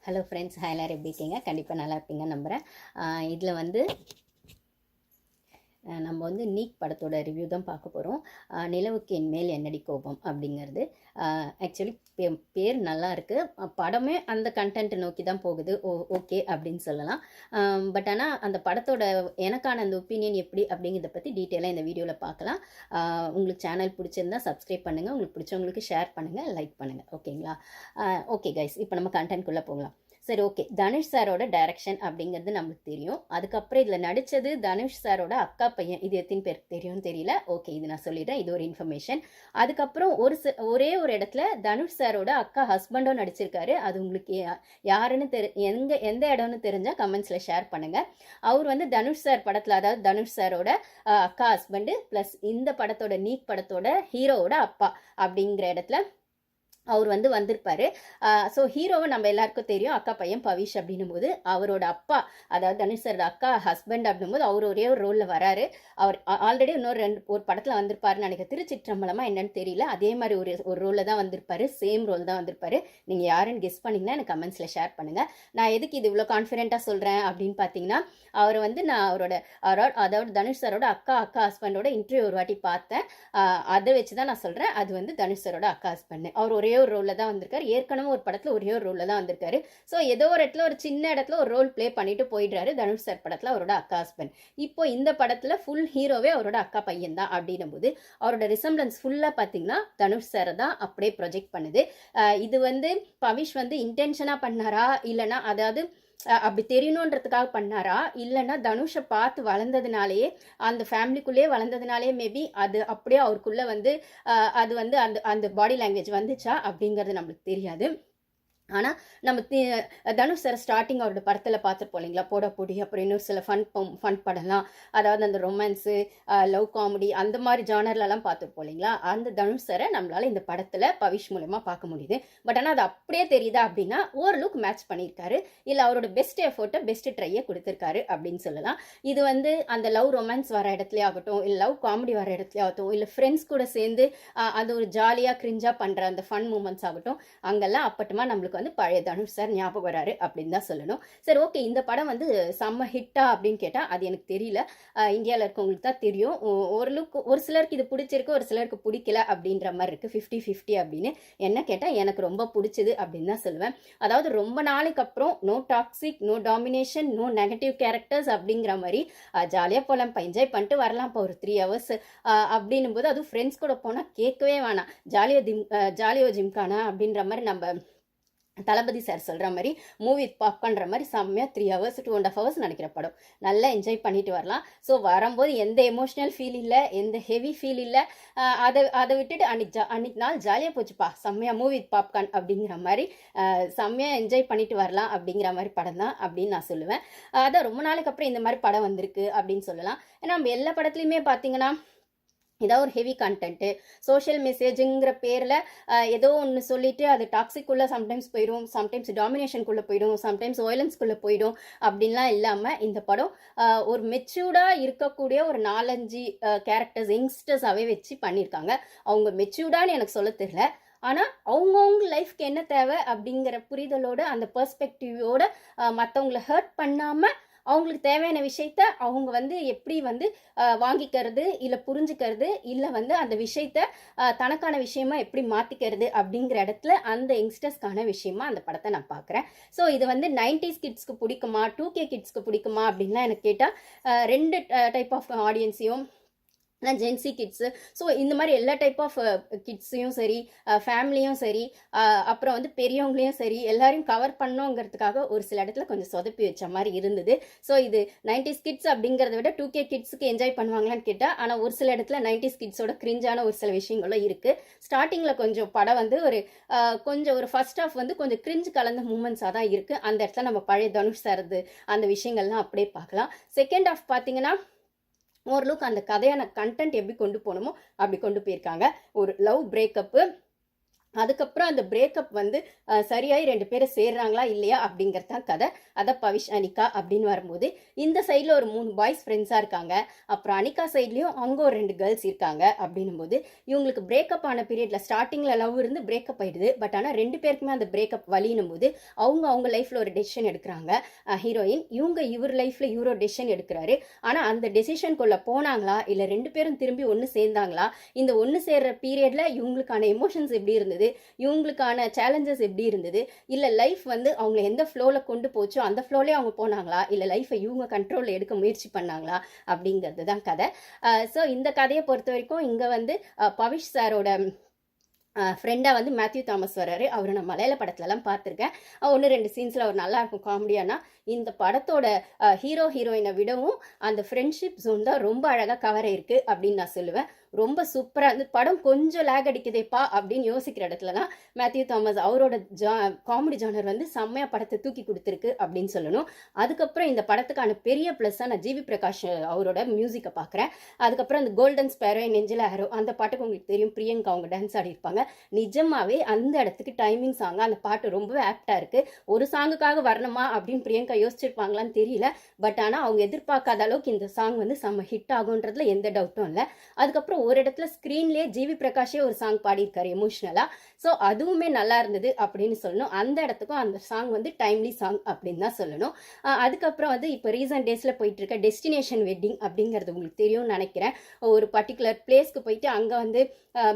Hello friends, எல்லோரும் எப்படி இருக்கீங்க? கண்டிப்பாக நல்லா இருப்பீங்கன்னு நம்புகிறேன். இதில் வந்து நம்ம வந்து நீக் படத்தோட ரிவ்யூ தான் பார்க்க போகிறோம். நிலவுக்கு என் மேல் என்னடி கோபம் அப்படிங்கிறது. ஆக்சுவலி பேர் நல்லா இருக்குது. படமே அந்த கண்டென்ட் நோக்கி தான் போகுது. ஓகே அப்படின்னு சொல்லலாம். பட் ஆனால் அந்த படத்தோட எனக்கான அந்த ஒப்பீனியன் எப்படி அப்படிங்கிறத பற்றி டீட்டெயிலாக இந்த வீடியோவில் பார்க்கலாம். உங்களுக்கு சேனல் பிடிச்சிருந்தா சப்ஸ்கிரைப் பண்ணுங்கள், உங்களுக்கு பிடிச்சவங்களுக்கு ஷேர் பண்ணுங்கள், லைக் பண்ணுங்கள். ஓகேங்களா? ஓகே கைஸ், இப்போ நம்ம கண்டென்ட்குள்ளே போகலாம். சரி, ஓகே. தனுஷ் சாரோட டைரக்ஷன் அப்படிங்கிறது நம்மளுக்கு தெரியும். அதுக்கப்புறம் இதில் நடித்தது தனுஷ் சாரோட அக்கா பையன். இது எத்தனை பேருக்கு தெரியும்னு தெரியல. ஓகே, இது நான் சொல்லிடுறேன். இது ஒரு இன்ஃபர்மேஷன். அதுக்கப்புறம் ஒரே ஒரு இடத்துல தனுஷ் சாரோட அக்கா ஹஸ்பண்டும் நடிச்சிருக்காரு. அது உங்களுக்கு யாருன்னு எந்த இடம்னு தெரிஞ்சால் கமெண்ட்ஸில் ஷேர் பண்ணுங்கள். அவர் வந்து தனுஷ் சார் படத்தில், அதாவது தனுஷ் சாரோட அக்கா ஹஸ்பண்டு ப்ளஸ் இந்த படத்தோட நீக் படத்தோட ஹீரோவோட அப்பா அப்படிங்கிற இடத்துல அவர் வந்து வந்திருப்பாரு. ஸோ ஹீரோவை நம்ம எல்லாருக்கும் தெரியும், அக்கா பையன் பவிஷ் அப்படின்னும் போது அவரோட அப்பா, அதாவது தனுஷ் சாரோட அக்கா ஹஸ்பண்ட் அப்படின்னும் போது அவர் ஒரே ஒரு ரோலில் வராரு. அவர் ஆல்ரெடி ஒரு படத்தில் வந்திருப்பாருன்னு நினைக்கிறேன். திருச்சிற்றம்பலமா என்னன்னு தெரியல. அதே மாதிரி ஒரு ரோலில் தான் வந்திருப்பாரு. சேம் ரோல் தான் வந்திருப்பாரு. நீங்கள் யாருன்னு கெஸ் பண்ணிங்கன்னா எனக்கு கமெண்ட்ஸில் ஷேர் பண்ணுங்கள். நான் எதுக்கு இது இவ்வளோ கான்ஃபிடென்ட்டாக சொல்கிறேன் அப்படின்னு பார்த்தீங்கன்னா, அவர் வந்து நான் அதாவது தனுஷ் சாரோட அக்கா ஹஸ்பண்டோட இன்டர்வியூ ஒரு வாட்டி பார்த்தேன். அதை வச்சு தான் நான் சொல்கிறேன் அது வந்து தனுஷ் சாரோட அக்கா ஹஸ்பண்ட். அவர் ஒரே ஒரு ரோலில் தான் வந்திருக்காரு. ஏற்கனவே ஒரு படத்தில் ஒரே ஒரு ரோலில் தான் வந்திருக்காரு. ஸோ ஏதோ ஒரு இடத்துல ஒரு சின்ன இடத்துல ஒரு ரோல் பிளே பண்ணிட்டு போயிடுறாரு தனுஷ் சார் படத்தில் அவரோட அக்கா ஹஸ்பண்ட். இப்போ இந்த படத்தில் ஃபுல் ஹீரோவே அவரோட அக்கா பையன் தான் அப்படின்னும் போது அவரோட ரிசம்பிளன்ஸ் ஃபுல்லாக பார்த்தீங்கன்னா தனுஷ் சாரை தான் அப்படியே ப்ரொஜெக்ட் பண்ணுது. இது வந்து பவிஷ் வந்து இன்டென்ஷனாக பண்ணாரா, இல்லைனா அதாவது அப்படி தெரியணுன்றதுக்காக பண்ணாரா, இல்லைன்னா தனுஷை பார்த்து வளர்ந்ததுனாலேயே அந்த ஃபேமிலிக்குள்ளேயே வளர்ந்ததுனாலே மேபி அது அப்படியே அவருக்குள்ளே வந்து அது வந்து அந்த பாடி லாங்குவேஜ் வந்துச்சா அப்படிங்கிறது நம்மளுக்கு தெரியாது. ஆனால் நம்ம தனுஷ் சார் ஸ்டார்டிங் அவரோட படத்தில் பார்த்துருப்போம் இல்லைங்களா, போட பொடி, அப்புறம் இன்னும் சில ஃபன் படம்லாம், அதாவது அந்த ரொமான்ஸு, லவ் காமெடி அந்த மாதிரி ஜானர்லலாம் பார்த்துருப்போம் இல்லைங்களா. அந்த தனுஷ் சாரை நம்மளால் இந்த படத்தில் பவிஷ் மூலமாக பார்க்க முடியுது. பட் ஆனால் அது அப்படியே தெரியுதா அப்படின்னா ஓரளவுக்கு மேட்ச் பண்ணியிருக்காரு. இல்லை அவரோட பெஸ்ட் எஃபோர்ட்டை பெஸ்ட் ட்ரையை கொடுத்துருக்காரு அப்படின்னு சொல்லலாம். இது வந்து அந்த லவ் ரொமான்ஸ் வர இடத்துலையே ஆகட்டும், இல்லை லவ் காமெடி வர இடத்துலையே ஆகட்டும், இல்லை ஃப்ரெண்ட்ஸ் கூட சேர்ந்து அது ஒரு ஜாலியாக கிரிஞ்சாக பண்ணுற அந்த ஃபன் மூமெண்ட்ஸ் ஆகட்டும், அங்கெல்லாம் அப்பட்டமாக நம்மளுக்கு வந்து பழைய தனுஷ் சார் ஞாபகம் வராரு அப்படின்னு தான் சொல்லணும். சரி, ஓகே. இந்த படம் வந்து செம்ம ஹிட்டா அப்படின்னு கேட்டால் அது எனக்கு தெரியல. இந்தியாவில் இருக்கவங்களுக்கு தான் தெரியும். ஓரளவுக்கு ஒரு சிலருக்கு இது பிடிச்சிருக்கு, ஒரு சிலருக்கு பிடிக்கல அப்படின்ற மாதிரி இருக்குது. 50-50 அப்படின்னு என்ன கேட்டால் எனக்கு ரொம்ப பிடிச்சது அப்படின்னு தான் சொல்லுவேன். அதாவது ரொம்ப நாளைக்கு அப்புறம் no toxic, no domination, no negative characters அப்படிங்கிற மாதிரி ஜாலியாக போகலாம், என்ஜாய் பண்ணிட்டு வரலாம். இப்போ ஒரு 3 hours அப்படின்னும் போது அதுவும் ஃப்ரெண்ட்ஸ் கூட போனால் கேட்கவே வேணாம். ஜாலியோ ஜிம்கானா அப்படின்ற மாதிரி நம்ம தளபதி சார் சொல்கிற மாதிரி மூவி பாப்கார்ன்ற மாதிரி செம்மையாக 3 hours 2.5 hours நினைக்கிற படம். நல்லா என்ஜாய் பண்ணிட்டு வரலாம். ஸோ வரும்போது எந்த எமோஷ்னல் ஃபீல் இல்லை, எந்த ஹெவி ஃபீல் இல்லை. அதை விட்டுட்டு அன்னைக்கு நாள் ஜாலியாக போச்சுப்பா, செம்மையாக மூவி பாப்கார்ன் அப்படிங்கிற மாதிரி செம்மையாக என்ஜாய் பண்ணிட்டு வரலாம் அப்படிங்கிற மாதிரி படம் தான் அப்படின்னு நான் சொல்லுவேன். அதான் ரொம்ப நாளைக்கு அப்புறம் இந்த மாதிரி படம் வந்திருக்கு அப்படின்னு சொல்லலாம். ஏன்னா நம்ம எல்லா படத்துலையுமே பார்த்தீங்கன்னா ஏதோ ஒரு ஹெவி கண்டென்ட்டு, சோஷியல் மெசேஜுங்கிற பேரில் ஏதோ ஒன்று சொல்லிட்டு அது டாக்ஸிக்குள்ளே சம்டைம்ஸ் போயிடும், சம்டைம்ஸ் டாமினேஷனுக்குள்ளே போயிடும், சம்டைம்ஸ் வயலன்ஸ்குள்ளே போயிடும் அப்படின்லாம் இல்லாமல் இந்த படம் ஒரு மெச்சூர்டாக இருக்கக்கூடிய ஒரு 4-5 கேரக்டர்ஸ் யங்ஸ்டர்ஸாகவே வச்சு பண்ணியிருக்காங்க. அவங்க மெச்சூர்டான்னு எனக்கு சொல்ல தெரியல, ஆனால் அவங்கவுங்க லைஃப்க்கு என்ன தேவை அப்படிங்கிற புரிதலோட அந்த பெர்ஸ்பெக்டிவோட மற்றவங்கள ஹர்ட் பண்ணாமல் அவங்களுக்கு தேவையான விஷயத்த அவங்க வந்து எப்படி வந்து வாங்கிக்கிறது, இல்லை புரிஞ்சுக்கிறது, இல்லை வந்து அந்த விஷயத்த தனக்கான விஷயமா எப்படி மாற்றிக்கிறது அப்படிங்கிற இடத்துல அந்த யங்ஸ்டர்ஸ்க்கான விஷயமா அந்த படத்தை நான் பார்க்குறேன். ஸோ இது வந்து 90s கிட்ஸ்க்கு பிடிக்குமா, 2K கிட்ஸ்க்கு பிடிக்குமா அப்படின்லாம் எனக்கு கேட்டால் 2 டைப் ஆஃப் ஆடியன்ஸையும், ஜென்சி கிட்ஸு, ஸோ இந்த மாதிரி எல்லா டைப் ஆஃப் கிட்ஸையும் சரி, ஃபேமிலியும் சரி, அப்புறம் வந்து பெரியவங்களையும் சரி, எல்லாரையும் கவர் பண்ணோங்கிறதுக்காக ஒரு சில இடத்துல கொஞ்சம் சொதப்பி வச்ச மாதிரி இருந்தது. ஸோ இது 90s கிட்ஸ் அப்படிங்கிறத விட 2K கிட்ஸுக்கு என்ஜாய் பண்ணுவாங்களான்னு கேட்டால், ஆனால் ஒரு சில இடத்துல 90s கிட்ஸோட கிரிஞ்சான ஒரு சில விஷயங்களும் இருக்குது. ஸ்டார்டிங்கில் கொஞ்சம் படம் வந்து கொஞ்சம் ஒரு ஃபர்ஸ்ட் ஆஃப் வந்து கொஞ்சம் கிரிஞ்சு கலந்த மூமெண்ட்ஸாக தான் இருக்குது. அந்த இடத்துல நம்ம பழைய தனுஷ் சார்து அந்த விஷயங்கள்லாம் அப்படியே பார்க்கலாம். செகண்ட் ஆஃப் பார்த்தீங்கன்னா ஓரளவுக்கு அந்த கதையான கண்டென்ட் எப்படி கொண்டு போகணுமோ அப்படி கொண்டு போயிருக்காங்க. ஒரு லவ் பிரேக்கப்பு, அதுக்கப்புறம் அந்த பிரேக்கப் வந்து சரியாயி 2 பேரும் சேர்றாங்களா இல்லையா அப்படிங்கிறது தான் கதை. அதை பவிஷ் அனிகா அப்படின்னு வரும்போது இந்த சைடில் ஒரு 3 பாய்ஸ் ஃப்ரெண்ட்ஸாக இருக்காங்க. அப்புறம் அனிகா சைட்லேயும் அங்கே ஒரு 2 கேர்ள்ஸ் இருக்காங்க. அப்படின்னும் போது இவங்களுக்கு பிரேக்கப் ஆன பீரியடில் ஸ்டார்டிங்கில் லவ் இருந்து பிரேக்கப் ஆயிடுது. பட் ஆனால் 2 பேருக்குமே அந்த பிரேக்கப் வலினும் போது அவங்க லைஃப்பில் ஒரு டெசிஷன் எடுக்கிறாங்க. ஹீரோயின் இவர் லைஃப்பில் இவரோ டெசிஷன் எடுக்கிறாரு. ஆனால் அந்த டெசிஷனுக்குள்ளே போனாங்களா இல்லை 2 பேரும் திரும்பி ஒன்று சேர்ந்தாங்களா, இந்த ஒன்று சேர்ற பீரியடில் இவங்களுக்கான எமோஷன்ஸ் எப்படி இருந்தது, இவங்களுக்கான சேலஞ்சஸ் எப்படி இருந்தது, இல்ல லைஃப் வந்து அவங்க எந்த ஃப்ளோல கொண்டு போச்சோ அந்த ஃப்ளோலயே அவங்க போனாங்களா, இல்ல லைஃபை இவங்க கண்ட்ரோல்ல எடுக்க முயற்சி பண்ணாங்களா அப்படிங்கிறது தான் கதை. ஸோ இந்த கதையை பொறுத்த வரைக்கும் இங்க வந்து பவிஷ் சாரோட ஃப்ரெண்டாக வந்து மேத்யூ தாமஸ் வர்றாரு. அவரை நான் மலையாள படத்துலலாம் பார்த்துருக்கேன். 1-2 சீன்ஸில் அவர் நல்லா இருக்கும் காமெடியானா. இந்த படத்தோட ஹீரோயினை விடவும் அந்த ஃப்ரெண்ட்ஷிப் ஜோன் தான் ரொம்ப அழகாக கவர் ஆயிருக்கு அப்படின்னு நான் சொல்லுவேன். ரொம்ப சூப்பராக அந்த படம் கொஞ்சம் லேக் அடிக்குதேப்பா அப்படின்னு யோசிக்கிற இடத்துல தான் மேத்யூ தாமஸ் அவரோட காமெடி ஜானர் வந்து செம்மையாக படத்தை தூக்கி கொடுத்துருக்கு அப்படின்னு சொல்லணும். அதுக்கப்புறம் இந்த படத்துக்கான பெரிய ப்ளஸ்ஸாக நான் ஜிவி பிரகாஷ் அவரோட மியூசிக்கை பார்க்குறேன். அதுக்கப்புறம் அந்த கோல்டன் ஸ்பேரோ நெஞ்சில் ஹேரோ அந்த பாட்டுக்கு உங்களுக்கு தெரியும், பிரியங்கா அவங்க டான்ஸ் ஆடிருப்பாங்க. நிஜமாவே அந்த இடத்துக்கு டைமிங் சாங் அந்த பாட்டு ரொம்பவே ஆப்டா இருக்கு. ஒரு சாங்குக்காக வரணுமா அப்படின்னு பிரியங்கா யோசிச்சிருப்பாங்களான்னு தெரியல. பட் ஆனால் அவங்க எதிர்பார்க்காத அளவுக்கு இந்த சாங் வந்து செம்ம ஹிட் ஆகுன்றதுல எந்த டவுட்டும் இல்லை. அதுக்கப்புறம் ஒரு இடத்துல ஸ்க்ரீன்லேயே ஜிவி பிரகாஷே ஒரு சாங் பாடியிருக்காரு எமோஷ்னலா. ஸோ அதுவுமே நல்லா இருந்தது அப்படின்னு சொல்லணும். அந்த இடத்துக்கும் அந்த சாங் வந்து டைம்லி சாங் அப்படின்னு தான் சொல்லணும். அதுக்கப்புறம் வந்து இப்போ ரீசன்ட் டேஸில் போயிட்டு இருக்க டெஸ்டினேஷன் வெட்டிங் அப்படிங்கிறது உங்களுக்கு தெரியும்னு நினைக்கிறேன். ஒரு பர்டிகுலர் பிளேஸ்க்கு போயிட்டு அங்கே வந்து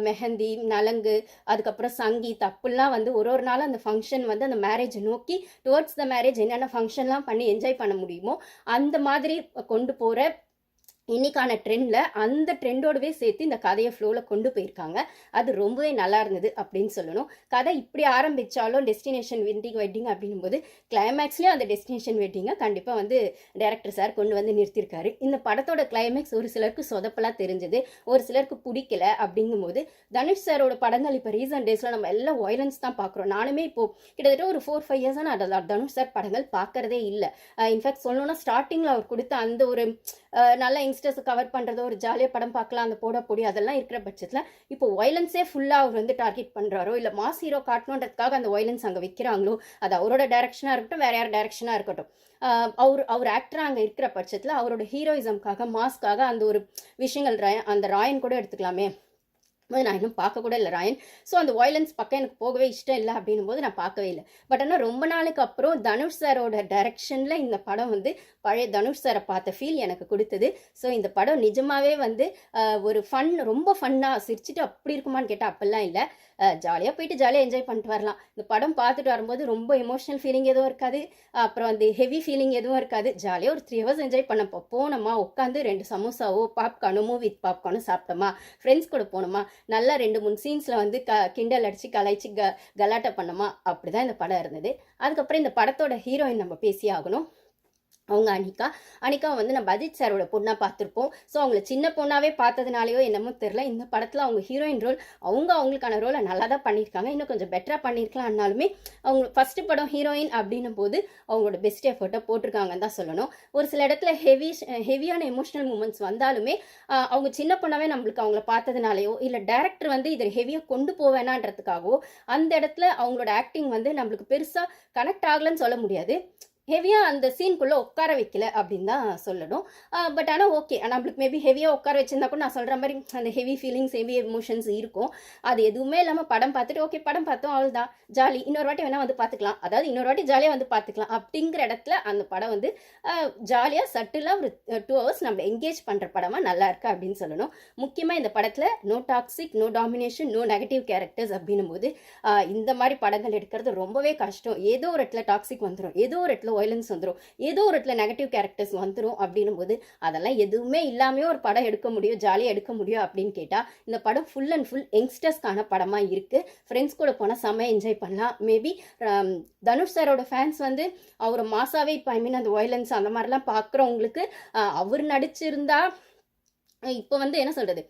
மெஹந்தி, நலங்கு, அதுக்கப்புறம் சங்கீத் அப்படிலாம் வந்து ஒரு நாள் அந்த ஃபங்க்ஷன் வந்து அந்த மேரேஜை நோக்கி டுவர்ட்ஸ் த மேரேஜ் என்னென்ன ஃபங்க்ஷன்லாம் பண்ணி என்ஜாய் பண்ண முடியுமோ அந்த மாதிரி கொண்டு போகிற இன்னைக்கான ட்ரெண்டில் அந்த ட்ரெண்டோடவே சேர்த்து இந்த கதையை ஃப்ளோவில் கொண்டு போயிருக்காங்க. அது ரொம்பவே நல்லா இருந்தது அப்படின்னு சொல்லணும். கதை இப்படி ஆரம்பித்தாலும் டெஸ்டினேஷன் வெட்டிங் அப்படின்னும் போது கிளைமேக்ஸ்லேயும் அந்த டெஸ்டினேஷன் வெட்டிங்கை கண்டிப்பாக வந்து டைரக்டர் சார் கொண்டு வந்து நிறுத்தியிருக்காரு. இந்த படத்தோட கிளைமேக்ஸ் ஒரு சிலருக்கு சொதப்பலாக தெரிஞ்சது, ஒரு சிலருக்கு பிடிக்கல. அப்படிங்கும்போது தனுஷ் சாரோட படங்கள் இப்போ ரீசன்ட் டேஸில் நம்ம எல்லாம் வயலன்ஸ் தான் பார்க்குறோம். நானுமே இப்போது கிட்டத்தட்ட ஒரு 4-5 இயர்ஸாக நான் தனுஷ் சார் படங்கள் பார்க்கறதே இல்லை. இன்ஃபேக்ட் சொல்லணும்னா ஸ்டார்டிங்கில் அவர் கொடுத்த அந்த ஒரு நல்ல யங்ஸ்டர்ஸ் கவர் பண்ணுறதோ ஒரு ஜாலியாக படம் பார்க்கலாம் அந்த போட பொடி அதெல்லாம் இருக்கிற பட்சத்தில் இப்போ வயலன்ஸே ஃபுல்லாக அவர் வந்து டார்கெட் பண்ணுறாரோ இல்லை மாஸ் ஹீரோ காட்டணுன்றதுக்காக அந்த வயலன்ஸ் அங்கே வைக்கிறாங்களோ, அது அவரோட டைரக்ஷனாக இருக்கட்டும் வேற யார் டைரக்ஷனாக இருக்கட்டும், அவர் ஆக்டராக அங்கே இருக்கிற பட்சத்தில் அவரோட ஹீரோயிசம்காக மாஸ்க்காக அந்த ஒரு விஷயங்கள் அந்த ராயன் கூட எடுத்துக்கலாமே, நான் இன்னும் பார்க்க கூட இல்லை ராயன். ஸோ அந்த வயலன்ஸ் பக்கம் எனக்கு போகவே இஷ்டம் இல்லை அப்படின்னும் போது நான் பார்க்கவே இல்லை. பட் ஆனால் ரொம்ப நாளுக்கு அப்புறம் தனுஷ் சாரோட டைரக்ஷனில் இந்த படம் வந்து பழைய தனுஷ் சாரை பார்த்த ஃபீல் எனக்கு கொடுத்தது. ஸோ இந்த படம் நிஜமாவே வந்து ஒரு ரொம்ப ஃபன்னாக சிரிச்சுட்டு அப்படி இருக்குமான்னு கேட்டால் அப்படிலாம் இல்லை. ஜாலியாக போயிட்டு ஜாலியாக என்ஜாய் பண்ணிட்டு வரலாம். இந்த படம் பார்த்துட்டு வரும்போது ரொம்ப எமோஷனல் ஃபீலிங் எதுவும் இருக்காது, அப்புறம் அந்த ஹெவி ஃபீலிங் எதுவும் இருக்காது. ஜாலியாக ஒரு 3 ஹவர்ஸ் என்ஜாய் பண்ணப்போ போனோமா, உட்காந்து 2 சமோசாவோ பாப்கார்னோ மூவி பாப்கார்னோ சாப்பிட்டோமா, ஃப்ரெண்ட்ஸ் கூட போனோமா, நல்லா 2-3 சீன்ஸில் வந்து கிண்டல் அடித்து கலாய்ச்சி கலாட்டை பண்ணோமா, அப்படி தான் இந்த படம் இருந்தது. அதுக்கப்புறம் இந்த படத்தோட ஹீரோயின் நம்ம பேசி ஆகணும். அவங்க அனிகா வந்து நம்ம அஜித் சாரோட பொண்ணாக பார்த்துருப்போம். ஸோ அவங்கள சின்ன பொண்ணாவே பார்த்ததுனாலையோ என்னமோ தெரில, இந்த படத்தில் அவங்க ஹீரோயின் ரோல் அவங்களுக்கான ரோலை நல்லா தான் பண்ணியிருக்காங்க. இன்னும் கொஞ்சம் பெட்டராக பண்ணியிருக்கலாம்னாலுமே அவங்க ஃபஸ்ட்டு படம் ஹீரோயின் அப்படின்னும் போது அவங்களோட பெஸ்ட் எஃபர்ட்டை போட்டிருக்காங்கன்னு தான் சொல்லணும். ஒரு சில இடத்துல ஹெவியான எமோஷனல் மூமெண்ட்ஸ் வந்தாலுமே அவங்க சின்ன பொண்ணாவே நம்மளுக்கு அவங்கள பார்த்ததுனாலையோ இல்லை டைரக்டர் வந்து இதை ஹெவியாக கொண்டு போவேனான்றதுக்காகவோ அந்த இடத்துல அவங்களோட ஆக்டிங் வந்து நம்மளுக்கு பெருசாக கனெக்ட் ஆகலன்னு சொல்ல முடியாது. ஹெவியாக அந்த சீனுக்குள்ளே உட்கார வைக்கல அப்படின்னு தான் சொல்லணும். பட் ஆனால் ஓகே, நம்மளுக்கு மேபி ஹெவியாக உட்கார வச்சிருந்தா கூட நான் சொல்கிற மாதிரி அந்த ஹெவி ஃபீலிங்ஸ் ஹெவி எமோஷன்ஸ் இருக்கும். அது எதுவுமே இல்லாமல் படம் பார்த்துட்டு ஓகே படம் பார்த்தோம் அவ்வளோதான், ஜாலி, இன்னொரு வாட்டி வேணால் வந்து பார்த்துக்கலாம், அதாவது இன்னொரு வாட்டி ஜாலியாக வந்து பார்த்துக்கலாம் அப்படிங்கிற இடத்துல அந்த படம் வந்து ஜாலியாக சட்டிலாக ஒரு 2 ஹவர்ஸ் நம்ம என்கேஜ் பண்ணுற படமாக நல்லா இருக்கு அப்படின்னு சொல்லணும். முக்கியமாக இந்த படத்தில் no toxic, no domination, no negative characters அப்படின்னும் போது இந்த மாதிரி படங்கள் எடுக்கிறது ரொம்பவே கஷ்டம். ஏதோ ஒரு இடத்துல டாக்ஸிக் வந்துடும், ஏதோ ஒரு இடத்துல வயலன்ஸ் வந்துடும், ஏதோ ஒரு இடத்துல நெகட்டிவ் கேரக்டர்ஸ் வந்துடும். அப்படின்னும் போது அதெல்லாம் எதுவுமே இல்லாமே ஒரு படம் எடுக்க முடியும், ஜாலியாக எடுக்க முடியும் அப்படின்னு கேட்டால் இந்த படம் ஃபுல் அண்ட் ஃபுல் யங்ஸ்டர்ஸ்க்கான படமாக இருக்குது. ஃப்ரெண்ட்ஸ் கூட போனால் செம்ம என்ஜாய் பண்ணலாம். மேபி தனுஷ் சாரோட ஃபேன்ஸ் வந்து அவர் மாசாவே இப்போ அந்த வயலன்ஸ் அந்த மாதிரிலாம் பார்க்குறவங்களுக்கு அவர் நடிச்சிருந்தா இப்போ வந்து என்ன சொல்கிறது,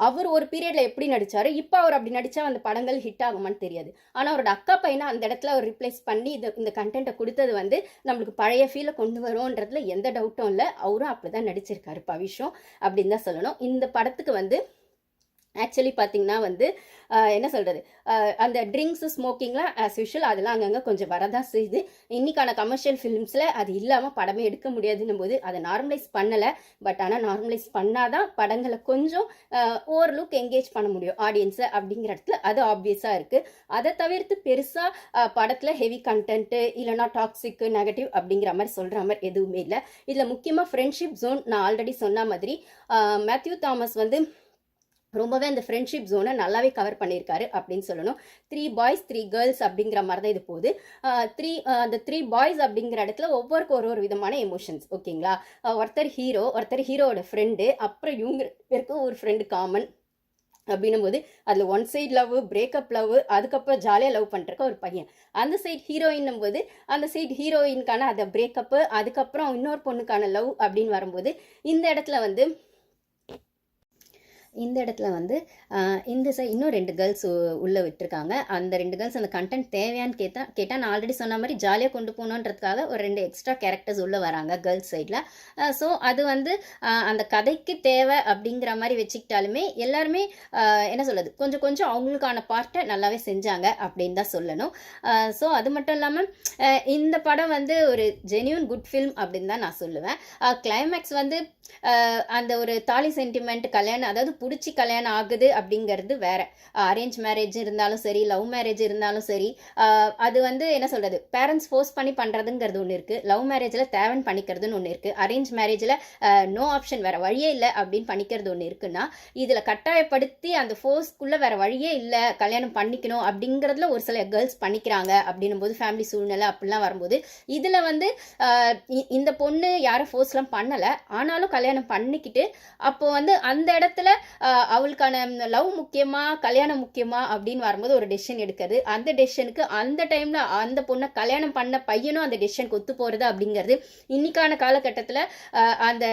அவர் ஒரு பீரியட்ல எப்படி நடிச்சாரு, இப்போ அவர் அப்படி நடிச்சா அந்த படங்கள் ஹிட் ஆகுமான்னு தெரியாது. ஆனால் அவரோட அக்கா பையனை அந்த இடத்துல அவர் ரிப்ளேஸ் பண்ணி இந்த கண்டென்ட்டை கொடுத்தது வந்து நம்மளுக்கு பழைய ஃபீலை கொண்டு வரும்ன்றதுல எந்த டவுட்டும் இல்லை. அவரும் அப்படிதான் நடிச்சிருக்காரு பவிஷும் அப்படின்னு தான் சொல்லணும். இந்த படத்துக்கு வந்து ஆக்சுவலி பார்த்தீங்கன்னா வந்து என்ன சொல்கிறது, அந்த ட்ரிங்க்ஸு ஸ்மோக்கிங்லாம் ஆஸ் யூஷுவல் அதெல்லாம் அங்கங்கே கொஞ்சம் வரதான் செய்யுது. இன்றைக்கான கமர்ஷியல் ஃபிலிம்ஸில் அது இல்லாமல் படமே எடுக்க முடியாதுன்னும் போது அதை நார்மலைஸ் பண்ணலை. பட் ஆனால் நார்மலைஸ் பண்ணால் தான் படங்களை கொஞ்சம் ஓரளவுக்கு என்கேஜ் பண்ண முடியும் ஆடியன்ஸை அப்படிங்கிற இடத்துல அது ஆப்வியஸாக இருக்குது. அதை தவிர்த்து பெருசாக படத்தில் ஹெவி கண்டென்ட்டு இல்லைனா டாக்ஸிக்கு நெகட்டிவ் அப்படிங்கிற மாதிரி சொல்கிற மாதிரி எதுவுமே இல்லை. இதில் முக்கியமாக ஃப்ரெண்ட்ஷிப் ஜோன் நான் ஆல்ரெடி சொன்ன மாதிரி மேத்யூ தாமஸ் வந்து ரொம்பவே அந்த ஃப்ரெண்ட்ஷிப் ஜோனை நல்லாவே கவர் பண்ணியிருக்காரு அப்படின்னு சொல்லணும். 3 பாய்ஸ் 3 கேர்ள்ஸ் அப்படிங்கிற மாதிரி தான் இது போகுது. அந்த 3 பாய்ஸ் அப்படிங்கிற இடத்துல ஒவ்வொருக்கு ஒரு விதமான எமோஷன்ஸ். ஓகேங்களா, ஒருத்தர் ஹீரோவோட ஃப்ரெண்டு, அப்புறம் இவங்க பேருக்கும் ஒரு ஃப்ரெண்டு காமன் அப்படின்னும் போது அதில் one side love, breakup love, அதுக்கப்புறம் ஜாலியாக லவ் பண்ணுறக்க ஒரு பையன். அந்த சைட் ஹீரோயின்னும் போது அந்த சைட் ஹீரோயின்கான அந்த பிரேக்கப்பு, அதுக்கப்புறம் இன்னொரு பொண்ணுக்கான லவ் அப்படின்னு வரும்போது இந்த இடத்துல வந்து இந்த இன்னும் 2 கேர்ள்ஸ் உள்ளே விட்டுருக்காங்க. அந்த 2 கேர்ள்ஸ் அந்த கண்டென்ட் தேவையான்னு கேட்டால் நான் ஆல்ரெடி சொன்ன மாதிரி ஜாலியாக கொண்டு போகணுன்றதுக்காக ஒரு 2 எக்ஸ்ட்ரா கேரக்டர்ஸ் உள்ளே வராங்க கேர்ள்ஸ் சைடில். ஸோ அது வந்து அந்த கதைக்கு தேவை அப்படிங்கிற மாதிரி வச்சுக்கிட்டாலுமே எல்லாருமே என்ன சொல்லுது, கொஞ்சம் கொஞ்சம் அவங்களுக்கான பார்ட்டை நல்லாவே செஞ்சாங்க அப்படின்னு தான் சொல்லணும். ஸோ அது மட்டும் இல்லாமல் இந்த படம் வந்து ஒரு ஜென்யூன் குட் ஃபில்ம் அப்படின்னு தான் நான் சொல்லுவேன். கிளைமேக்ஸ் வந்து அந்த ஒரு தாலி சென்டிமெண்ட் கல்யாணம், அதாவது பிடிச்சி கல்யாணம் ஆகுது அப்படிங்கிறது வேற. அரேஞ்ச் மேரேஜ் இருந்தாலும் சரி, லவ் மேரேஜ் இருந்தாலும் சரி, அது வந்து என்ன சொல்றது, பேரண்ட்ஸ் ஃபோர்ஸ் பண்ணி பண்றதுங்கிறது ஒன்று இருக்கு. லவ் மேரேஜ்ல தேவன் பண்ணிக்கிறதுன்னு ஒன்று இருக்கு. அரேஞ்ச் மேரேஜ்ல நோ ஆப்ஷன், வேற வழியே இல்லை அப்படின்னு பண்ணிக்கிறது ஒன்று இருக்குன்னா, இதுல கட்டாயப்படுத்தி அந்த ஃபோர்ஸ்க்குள்ள வேற வழியே இல்லை கல்யாணம் பண்ணிக்கணும் அப்படிங்கிறதுல ஒரு சில கேர்ள்ஸ் பண்ணிக்கிறாங்க அப்படின்னும் போது ஃபேமிலி சூழ்நிலை அப்படிலாம் வரும்போது இதுல வந்து இந்த பொண்ணு யாரும் ஃபோர்ஸ்லாம் பண்ணலை, ஆனாலும் கல்யாணம் பண்ணிக்கிட்டு அப்போ வந்து அந்த இடத்துல அவளுக்கான லவ் முக்கியமா கல்யாணம் முக்கியமா அப்படின்னு வரும்போது ஒரு டெசிஷன் எடுக்கிறது. அந்த டெசிஷனுக்கு அந்த டைம்ல அந்த பொண்ணை கல்யாணம் பண்ண பையனும் அந்த டெசிஷனுக்கு ஒத்து போறது அப்படிங்கிறது இன்னைக்கான காலகட்டத்தில் அந்த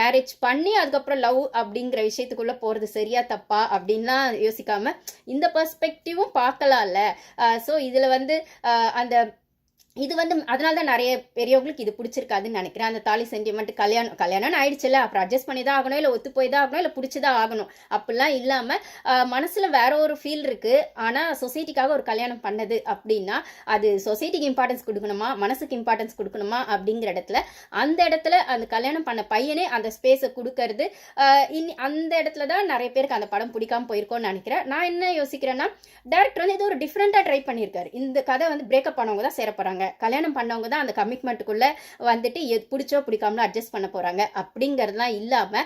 மேரேஜ் பண்ணி அதுக்கப்புறம் லவ் அப்படிங்கிற விஷயத்துக்குள்ள போறது சரியா தப்பா அப்படின்லாம் யோசிக்காம இந்த பெர்ஸ்பெக்டிவும் பார்க்கலாம்ல. ஸோ இதுல வந்து அந்த இது வந்து அதனால தான் நிறைய பெரியவங்களுக்கு இது பிடிச்சிருக்காதுன்னு நினைக்கிறேன். அந்த தாலி சென்டிமெண்ட் கல்யாணம் ஆயிடுச்சுல, அப்புறம் அட்ஜஸ்ட் பண்ணி தான் ஆகணும், இல்லை ஒத்து போய் தான் ஆகணும், இல்லை பிடிச்சிதான் ஆகணும் அப்படிலாம் இல்லாமல் மனசில் வேற ஒரு ஃபீல் இருக்கு. ஆனால் சொசைட்டிக்காக ஒரு கல்யாணம் பண்ணது அப்படின்னா அது சொசைட்டிக்கு இம்பார்ட்டன்ஸ் கொடுக்கணுமா, மனசுக்கு இம்பார்ட்டன்ஸ் கொடுக்கணுமா அப்படிங்கிற இடத்துல அந்த இடத்துல அந்த கல்யாணம் பண்ண பையனே அந்த ஸ்பேஸை கொடுக்கறது. அந்த இடத்துல தான் நிறைய பேருக்கு அந்த படம் பிடிக்காம போயிருக்கோன்னு நினைக்கிறேன். நான் என்ன யோசிக்கிறேன்னா, டைரக்டர் வந்து இது ஒரு டிஃப்ரெண்டாக ட்ரை பண்ணியிருக்காரு. இந்த கதை வந்து பிரேக்கப் பண்ணவங்க தான் சேரப்படுறாங்க, கல்யாணம் பண்ணவங்க தான் அந்த கமிட்மெண்ட்டுக்குள்ள வந்துட்டு பிடிச்சோ பிடிக்காமலோ அட்ஜஸ்ட் பண்ண போறாங்க அப்படிங்கறதுலாம் இல்லாம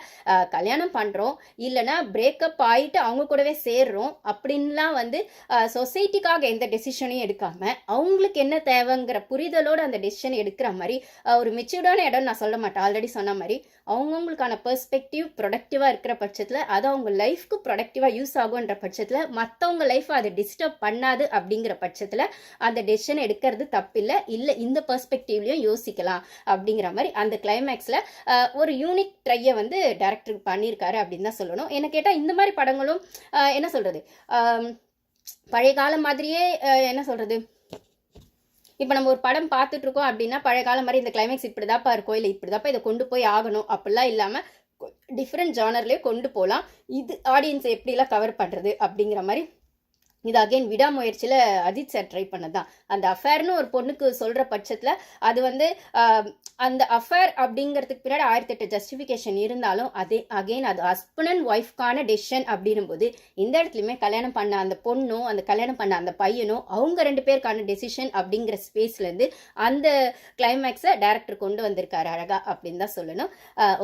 கல்யாணம் பண்றோம் இல்லைன்னா பிரேக்கப் ஆயிட்டு அவங்க கூடவே சேர்றோம் அப்படின்லாம் வந்து சொசைட்டிக்காக எந்த டெசிஷனையும் எடுக்காம அவங்களுக்கு என்ன தேவைங்கிற புரிதலோட அந்த டெசிஷன் எடுக்கிற மாதிரி ஒரு மெச்சூர்டான இடம் நான் சொல்ல மாட்டேன். ஆல்ரெடி சொன்ன மாதிரி அவங்கவுங்களுக்கான பெர்ஸ்பெக்டிவ் ப்ரொடக்டிவா இருக்கிற பட்சத்தில் அது அவங்க லைஃப்க்கு ப்ரொடக்டிவா யூஸ் ஆகுன்ற பட்சத்தில் மற்றவங்க லைஃப்பை அதை டிஸ்டர்ப் பண்ணாது அப்படிங்கிற பட்சத்தில் அந்த டெசிஷன் எடுக்கிறது தப்பு இல்லை இந்த பெர்ஸ்பெக்டிவ்லயும் யோசிக்கலாம் அப்படிங்கிற மாதிரி அந்த கிளைமேக்ஸ்ல ஒரு யூனிக் ட்ரையை வந்து டைரக்டர் பண்ணியிருக்காரு அப்படின்னு தான் சொல்லணும். என்ன கேட்டா இந்த மாதிரி படங்களும் என்ன சொல்றது, பழைய காலம் மாதிரியே என்ன சொல்றது, இப்போ நம்ம ஒரு படம் பார்த்துட்டு இருக்கோம் அப்படின்னா பழைய காலம் மாதிரி இந்த கிளைமேக்ஸ் இப்படிதாப்பா இருக்கும், இல்லை இப்படிதாப்பா இதை கொண்டு போய் ஆகணும் அப்படிலாம் இல்லாமல் டிஃப்ரெண்ட் ஜானர்லேயே கொண்டு போகலாம். இது ஆடியன்ஸை எப்படிலாம் கவர் பண்ணுறது அப்படிங்கிற மாதிரி இது அகெயின் விடாமுயற்சியில் அஜித் சார் ட்ரை பண்ணதான். அந்த அஃபேர்னு ஒரு பொண்ணுக்கு சொல்கிற பட்சத்தில் அது வந்து அந்த அஃபேர் அப்படிங்கிறதுக்கு பின்னாடி 1008 ஜஸ்டிஃபிகேஷன் இருந்தாலும் அதே அகெயின் அது ஹஸ்பண்ட் அண்ட் ஒய்ஃப்கான டெசிஷன் அப்படின்னும் போது இந்த இடத்துலையுமே கல்யாணம் பண்ண அந்த பொண்ணும் அந்த கல்யாணம் பண்ண அந்த பையனும் அவங்க 2 பேருக்கான டெசிஷன் அப்படிங்கிற ஸ்பேஸ்லேருந்து அந்த கிளைமேக்ஸை டைரக்டர் கொண்டு வந்திருக்காரு அழகா அப்படின்னு தான் சொல்லணும்.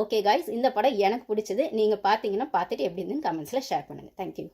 ஓகே காய்ஸ், இந்த படம் எனக்கு பிடிச்சது. நீங்கள் பார்த்தீங்கன்னா பார்த்துட்டு எப்படி இருந்துன்னு கமெண்ட்ஸில் ஷேர் பண்ணுங்கள். தேங்க்யூ.